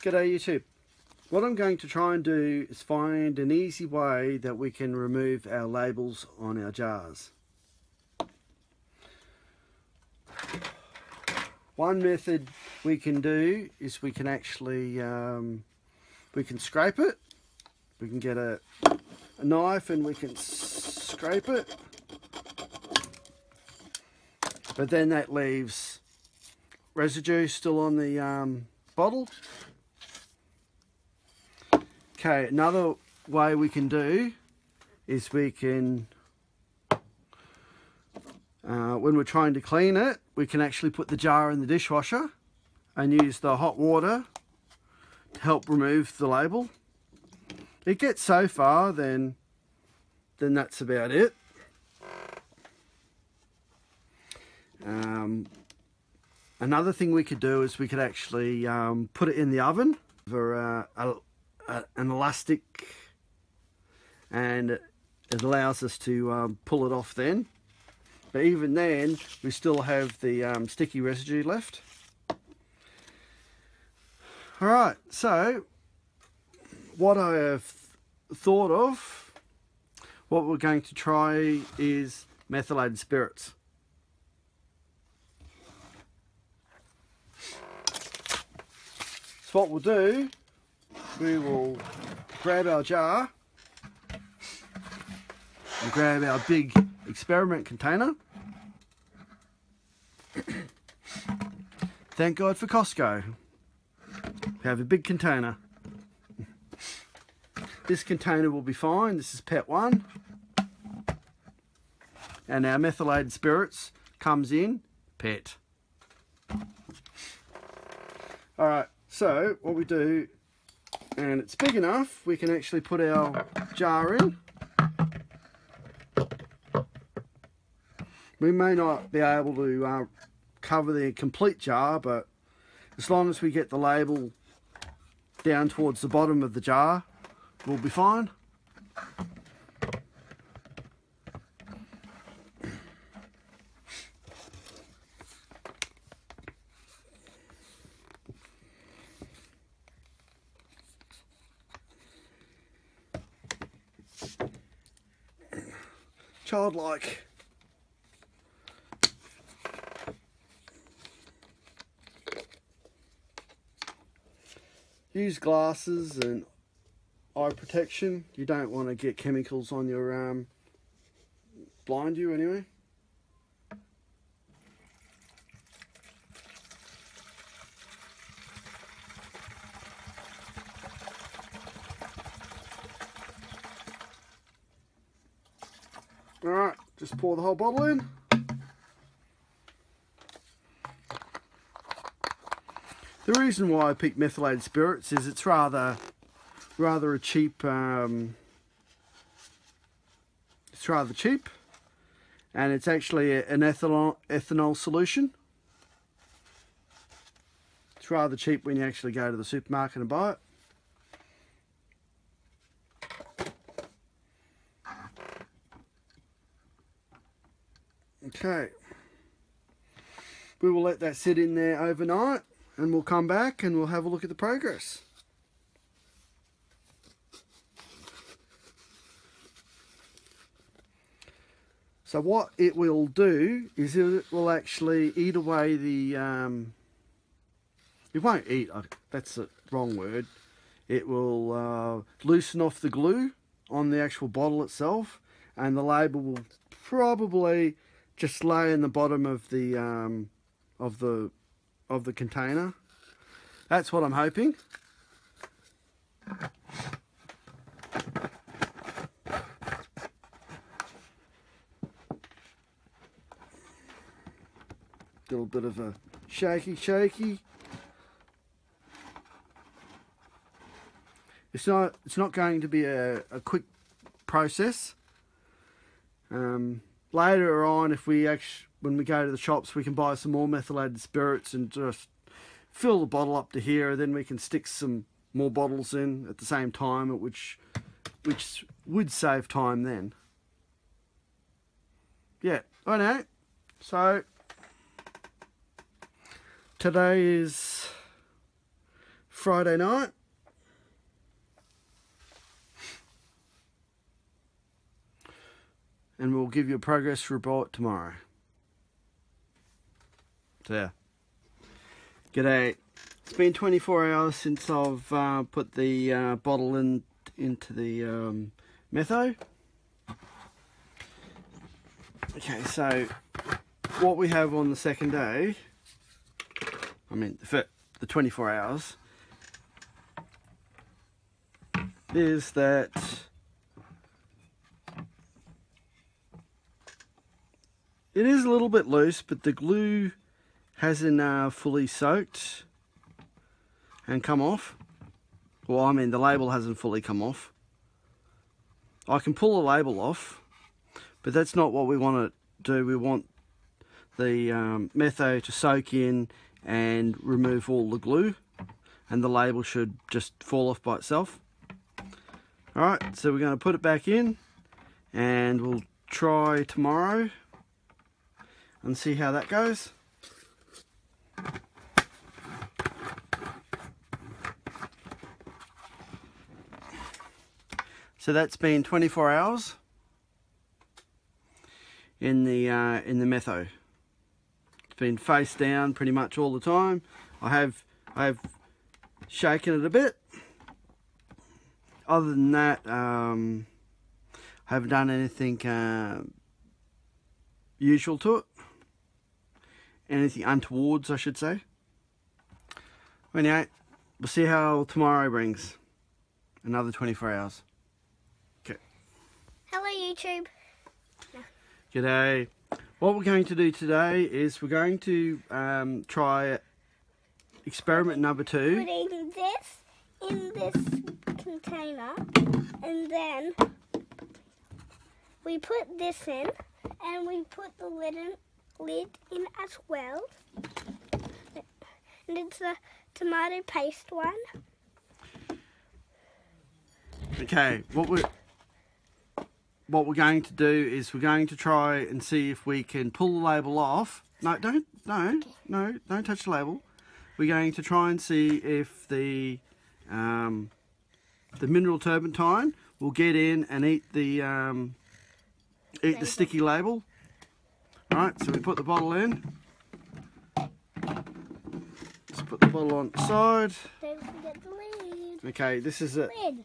G'day YouTube. What I'm going to try and do is find an easy way that we can remove our labels on our jars. One method we can do is we can actually we can scrape it. We can get a knife and we can scrape it, but then that leaves residue still on the bottle. Okay, another way we can do is we can, when we're trying to clean it, we can actually put the jar in the dishwasher and use the hot water to help remove the label. It gets so far, then that's about it. Another thing we could do is we could actually put it in the oven for an elastic, and it allows us to pull it off then. But even then, we still have the sticky residue left. Alright, so what I have thought of, what we're going to try is methylated spirits. So what we'll do, we will grab our jar and grab our big experiment container. Thank God for Costco. We have a big container. This container will be fine. This is Ep1. And our methylated spirits comes in PET. Alright, so what we do, and it's big enough, we can actually put our jar in. We may not be able to cover the complete jar, but as long as we get the label down towards the bottom of the jar, we'll be fine. Childlike. Use glasses and eye protection. You don't want to get chemicals on your blind you anyway. Alright, just pour the whole bottle in. The reason why I picked methylated spirits is it's rather a cheap, it's rather cheap, and it's actually an ethanol solution. It's rather cheap when you actually go to the supermarket and buy it. Okay, we will let that sit in there overnight, and we'll come back and we'll have a look at the progress. So what it will do is it will actually eat away the, it won't eat, that's the wrong word. It will loosen off the glue on the actual bottle itself, and the label will probably just lay in the bottom of the container. That's what I'm hoping. Little bit of a shaky. It's not going to be a quick process. Later on, when we go to the shops, we can buy some more methylated spirits and just fill the bottle up to here. Then we can stick some more bottles in at the same time, which would save time then. Yeah, I know. So today is Friday night. And we'll give you a progress report tomorrow. So yeah. G'day. It's been 24 hours since I've put the bottle into the Metho. Okay, so what we have on the second day, I mean for the 24 hours, is that it is a little bit loose, but the glue hasn't fully soaked and come off. Well, I mean the label hasn't fully come off. I can pull the label off, but that's not what we want to do. We want the Metho to soak in and remove all the glue, and the label should just fall off by itself. Alright, so we're going to put it back in and we'll try tomorrow and see how that goes. So that's been 24 hours in the Metho. It's been face down pretty much all the time. I have shaken it a bit. Other than that, I haven't done anything usual to it. Anything untowards, I should say. Anyway, we'll see how tomorrow brings. Another 24 hours. Okay. Hello, YouTube. G'day. What we're going to do today is we're going to try experiment number 2. Putting this in this container, and then we put this in, and we put the lid in as well. And it's a tomato paste one. Okay, what we're going to do is we're going to try and see if we can pull the label off. No, don't touch the label. We're going to try and see if the mineral turpentine will get in and eat the sticky label. Alright, so we put the bottle in. Let's put the bottle on the side. Don't forget the lid. Okay, this is it. Lid.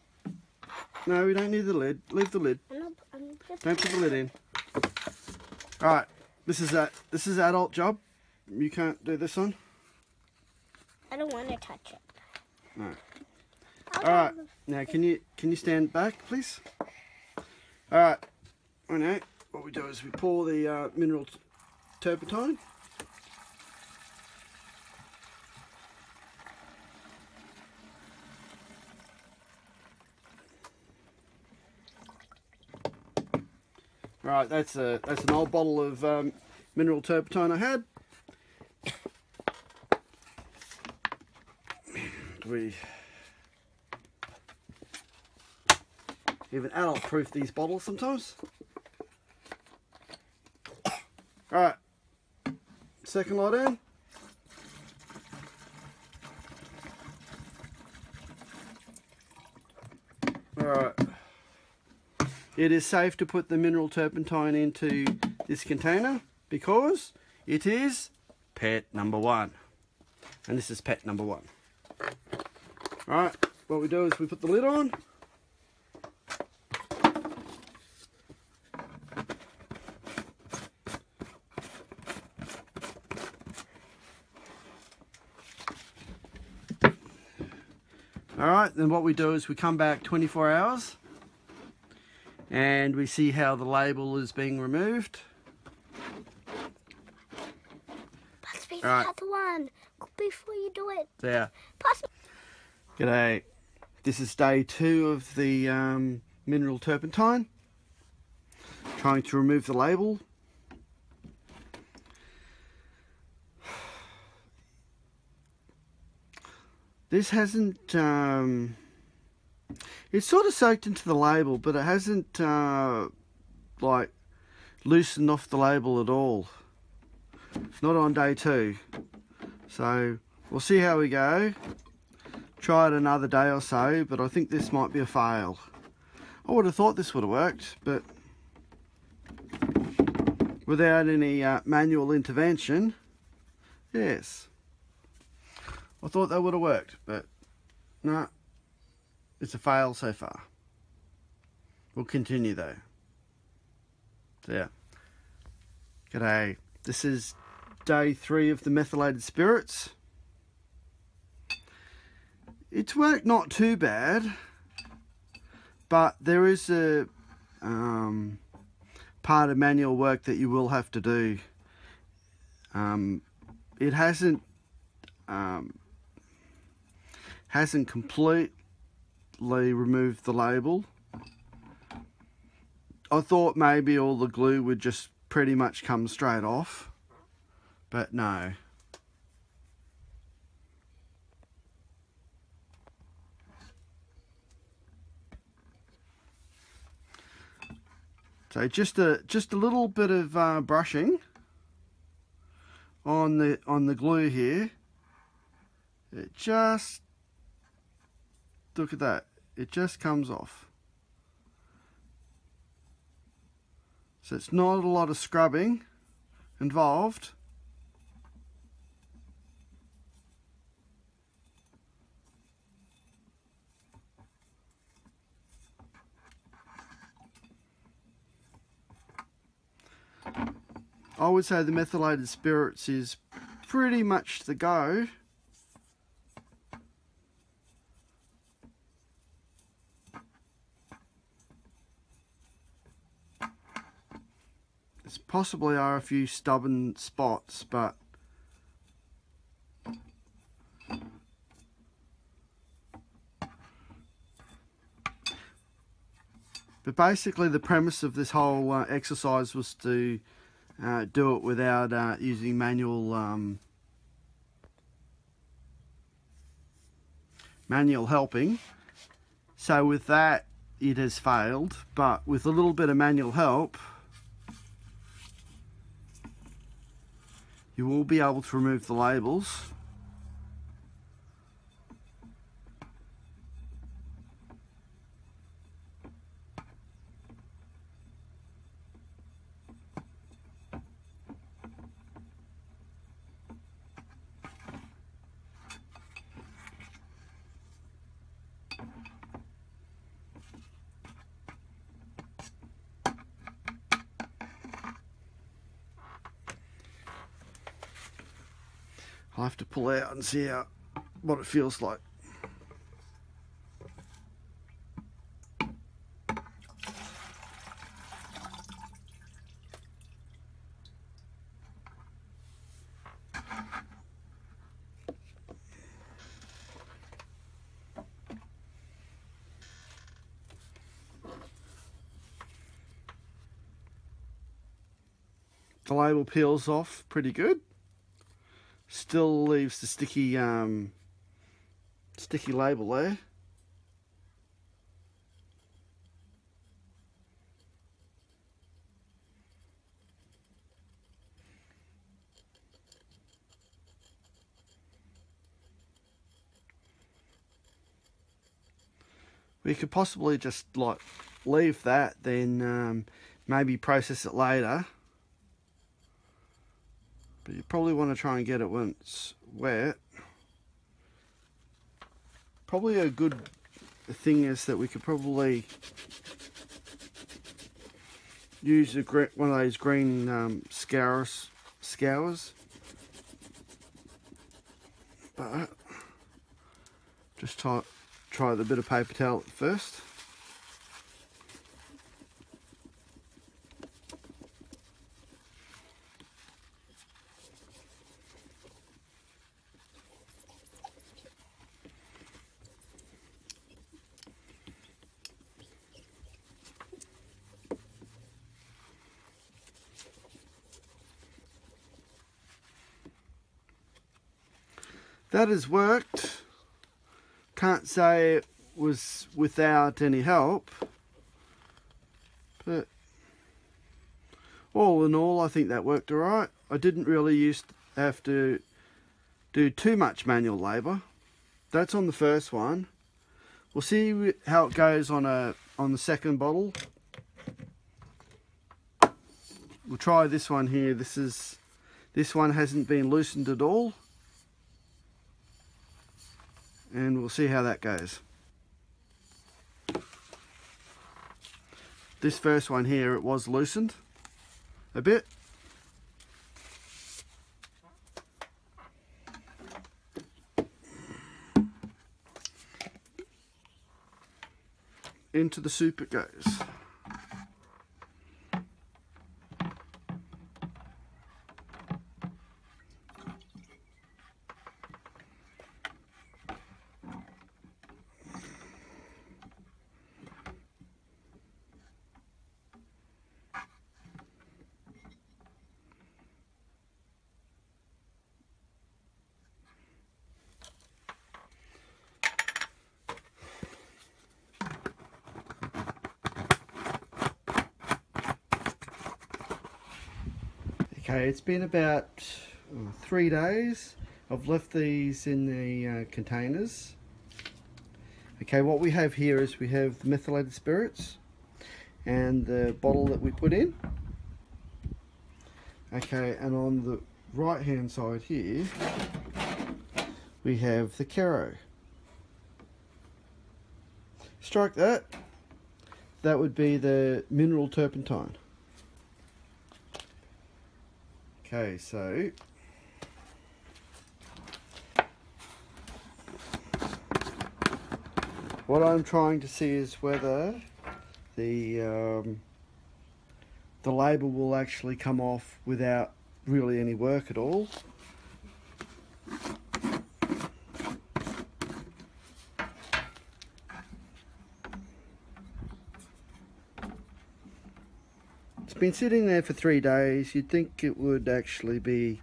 No, we don't need the lid. Leave the lid. Don't put the lid in. Alright, this is adult job. You can't do this one. I don't want to touch it. No. Alright, now can you stand back, please? Alright, now what we do is we pour the mineral turpentine. Alright, that's an old bottle of mineral turpentine I had. We even adult proof these bottles sometimes. Alright, second lot in. Alright, it is safe to put the mineral turpentine into this container because it is pet number 1, and this is pet number 1. Alright, what we do is we put the lid on. Alright, then what we do is we come back 24 hours and we see how the label is being removed. Pass me the other one before you do it. Yeah. Pass me. G'day. This is day 2 of the mineral turpentine. Trying to remove the label. This hasn't, it's sort of soaked into the label, but it hasn't, like, loosened off the label at all. Not on day 2. So, we'll see how we go. try it another day or so, but I think this might be a fail. I would have thought this would have worked, but without any manual intervention, yes. I thought that would have worked, but no, it's a fail so far. We'll continue though. So yeah. G'day. This is day 3 of the methylated spirits. It's worked not too bad, but there is a part of manual work that you will have to do. It hasn't completely removed the label. I thought maybe all the glue would just pretty much come straight off, but no. So just a little bit of brushing on the glue here. It just, look at that, it just comes off. So it's not a lot of scrubbing involved. I would say the methylated spirits is pretty much the go. There possibly are a few stubborn spots, but basically the premise of this whole exercise was to do it without using manual helping. So with that, it has failed, but with a little bit of manual help, you will be able to remove the labels. I'll have to pull out and see what it feels like. The label peels off pretty good. Still leaves the sticky label there. We could possibly just like leave that, then maybe process it later. But you probably want to try and get it when it's wet. Probably a good thing is that we could probably use one of those green scours. But just try the bit of paper towel first. That has worked. Can't say it was without any help, but all in all I think that worked alright. I didn't really have to do too much manual labour. that's on the first one. We'll see how it goes on the second bottle. We'll try this one here. This one hasn't been loosened at all, and we'll see how that goes. This first one here, it was loosened a bit. Into the soup it goes. Okay, it's been about 3 days. I've left these in the containers. Okay, what we have here is we have the methylated spirits and the bottle that we put in. Okay, and on the right hand side here we have the Kero. Strike that. That would be the mineral turpentine. Okay, so what I'm trying to see is whether the label will actually come off without really any work at all. It's been sitting there for 3 days. You'd think it would actually be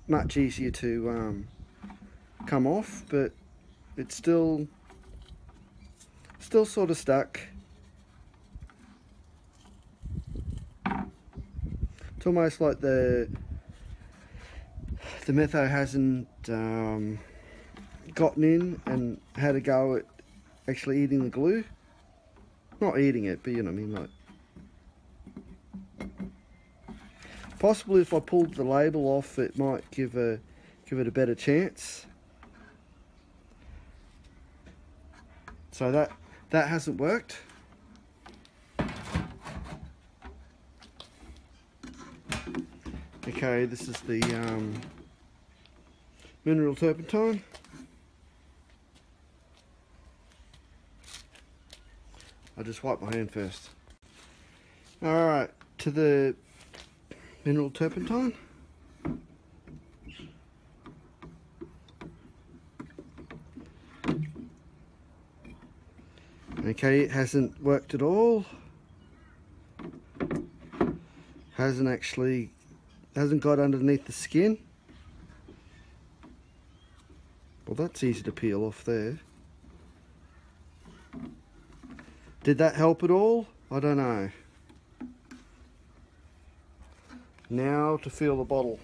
much easier to come off, but it's still sort of stuck. It's almost like the Metho hasn't gotten in and had a go at actually eating the glue. Not eating it, but you know what I mean, like. Possibly if I pulled the label off, it might give it a better chance. So that hasn't worked. Okay, this is the mineral turpentine. I'll just wipe my hand first. Alright, to the mineral turpentine. Okay, it hasn't worked at all. Hasn't got underneath the skin. Well, that's easy to peel off there. Did that help at all? I don't know. Now to feel the bottle.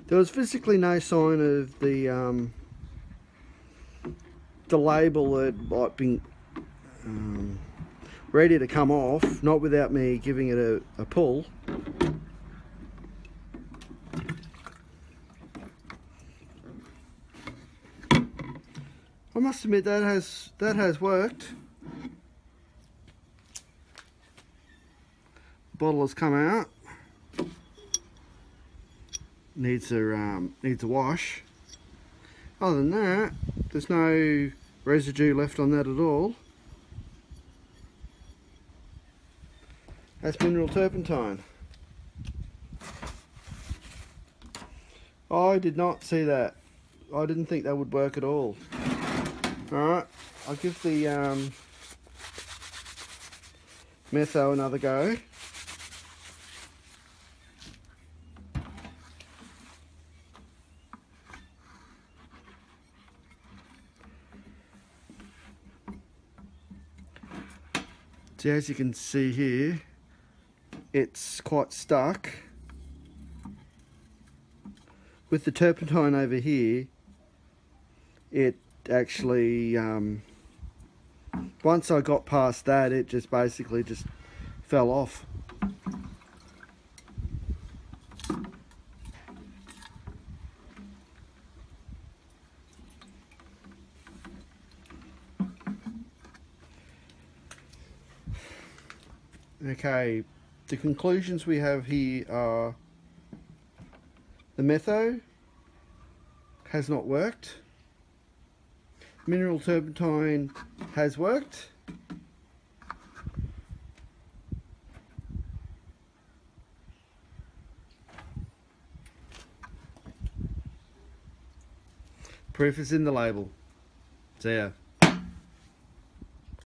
There was physically no sign of the label that might be ready to come off, not without me giving it a pull. I must admit that has worked. The bottle has come out. Needs a wash. Other than that, there's no residue left on that at all. That's mineral turpentine. I did not see that. I didn't think that would work at all. Alright, I'll give the Metho another go. So as you can see here, it's quite stuck. With the turpentine over here, it actually, once I got past that, it just basically just fell off. Okay, the conclusions we have here are the Metho has not worked, mineral turpentine has worked, proof is in the label. See ya.